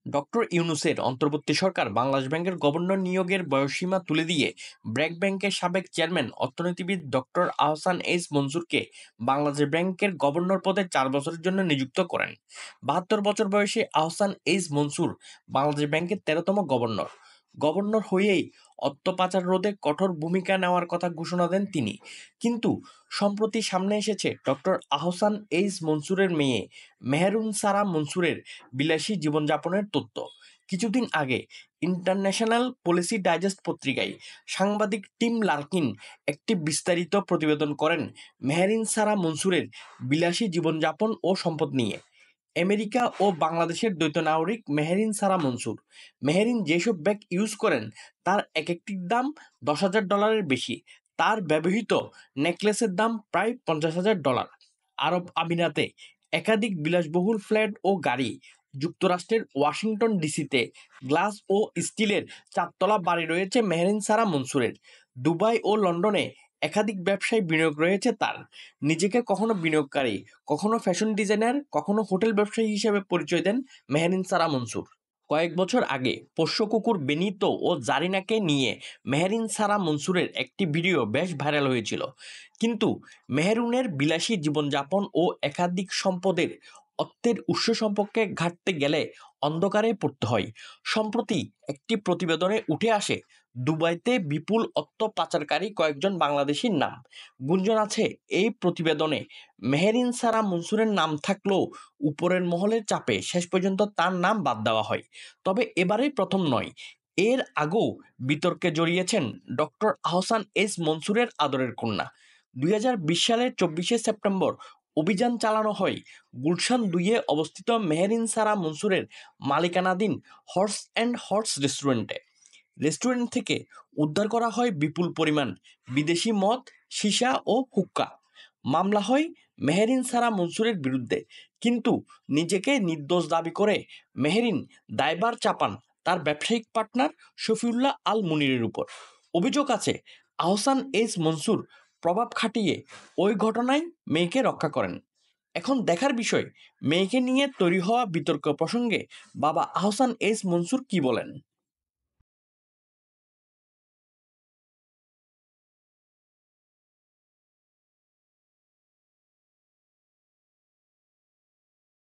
Doctor ইউনূসের অন্তর্বর্তী সরকার বাংলাদেশ ব্যাংকের governor নিয়োগের বয়সসীমা তুলে দিয়ে ব্র্যাক ব্যাংকের সাবেক চেয়ারম্যান অর্থনীতিবিদ ডক্টর আহসান এইচ মনসুরকে বাংলাদেশ ব্যাংকের গভর্নর পদে ৪ বছরের জন্য নিযুক্ত করেন। ৭২ বছর বয়সী আহসান এইচ মনসুর বাংলাদেশ ব্যাংকের ১৩তম গভর্নর। গভর্নর হয়েই অর্থ পাচার রোধে কঠোর ভূমিকা নেওয়ার কথা ঘোষণা দেন তিনি। কিন্তু সম্প্রতি সামনে এসেছে ডক্টর আহসান এইচ মনসুরের মেয়ে মেহেরুনসারা মনসুরের বিলাসী জীবনযাপনের তথ্য। কিছুদিন আগে ইন্টারন্যাশনাল পলিসি ডাইজেস্ট পত্রিকায় সাংবাদিক টিম লারকিন একটি বিস্তারিত প্রতিবেদন করেন মেহেরিনসারা মনসুরের বিলাসী জীবনযাপন ও সম্পদ নিয়ে। আমেরিকা ও বাংলাদেশের দ্বৈত নাগরিক মেহেরিনসারা মনসুর। মেহেরিন যেসব ব্যাগ ইউজ করেন তার একটির দাম $১০,০০০ বেশি। তার ব্যবহৃত নেকলেসের দাম প্রায় $৫০,০০০। আরব আমিরাতে একাধিক বিলাসবহুল ফ্ল্যাট ও গাড়ি। যুক্তরাষ্ট্রের ওয়াশিংটন ডিসিতে গ্লাস ও স্টিলের ৪ তলা বাড়ি রয়েছে মেহেরিনসারা মনসুরের। দুবাই ও লন্ডনে একাধিক ব্যবসায় বিনিয়োগ রয়েছে তার। নিজেকে কখনো বিনিয়োগকারী, কখনো ফ্যাশন ডিজাইনার, কখনো হোটেল ব্যবসায়ী হিসেবে পরিচয় দেন মেহেরিনসারা মনসুর। কয়েক বছর আগে পোষ্য কুকুর বেনিতো ও জারিনাকে নিয়ে মেহেরিনসারা মনসুরের একটি ভিডিও বেশ ভাইরাল হয়েছিল। কিন্তু মেহেরুনের বিলাসী জীবনযাপন ও একাধিক সম্পদের অর্থের উৎস সম্পর্কে ঘাঁটতে গেলে অন্ধকারে পড়তে হয়। সম্প্রতি একটি প্রতিবেদনে উঠে আসে দুবাইতে বিপুল অর্থ পাচারকারী কয়েকজন বাংলাদেশির নাম। গুঞ্জন আছে এই প্রতিবেদনে মেহেরিনসারা মনসুরের নাম থাকলেও উপরের মহলের চাপে শেষ পর্যন্ত তার নাম বাদ দেওয়া হয়। তবে এবারেই প্রথম নয়, এর আগেও বিতর্কে জড়িয়েছেন ডক্টর আহসান এইচ মনসুরের আদরের কন্যা। ২০২০ সালের ২৪শে সেপ্টেম্বর অভিযান চালানো হয় গুলশান ২-এ অবস্থিত মেহেরিনসারা মনসুরের মালিকানাধীন হর্স অ্যান্ড হর্স রেস্টুরেন্টে। রেস্টুরেন্ট থেকে উদ্ধার করা হয় বিপুল পরিমাণ বিদেশি মদ, সীসা ও হুক্কা। মামলা হয় মেহেরিনসারা মনসুরের বিরুদ্ধে, কিন্তু নিজেকে নির্দোষ দাবি করে মেহেরিন দায়ভার চাপান তার ব্যবসায়িক পার্টনার শফিউল্লাহ আল মুনিরের উপর। অভিযোগ আছে আহসান এইচ মনসুর প্রভাব খাটিয়ে ওই ঘটনায় মেয়েকে রক্ষা করেন। এখন দেখার বিষয় মেয়েকে নিয়ে তৈরি হওয়া বিতর্ক প্রসঙ্গে বাবা আহসান এইচ মনসুর কি বলেন।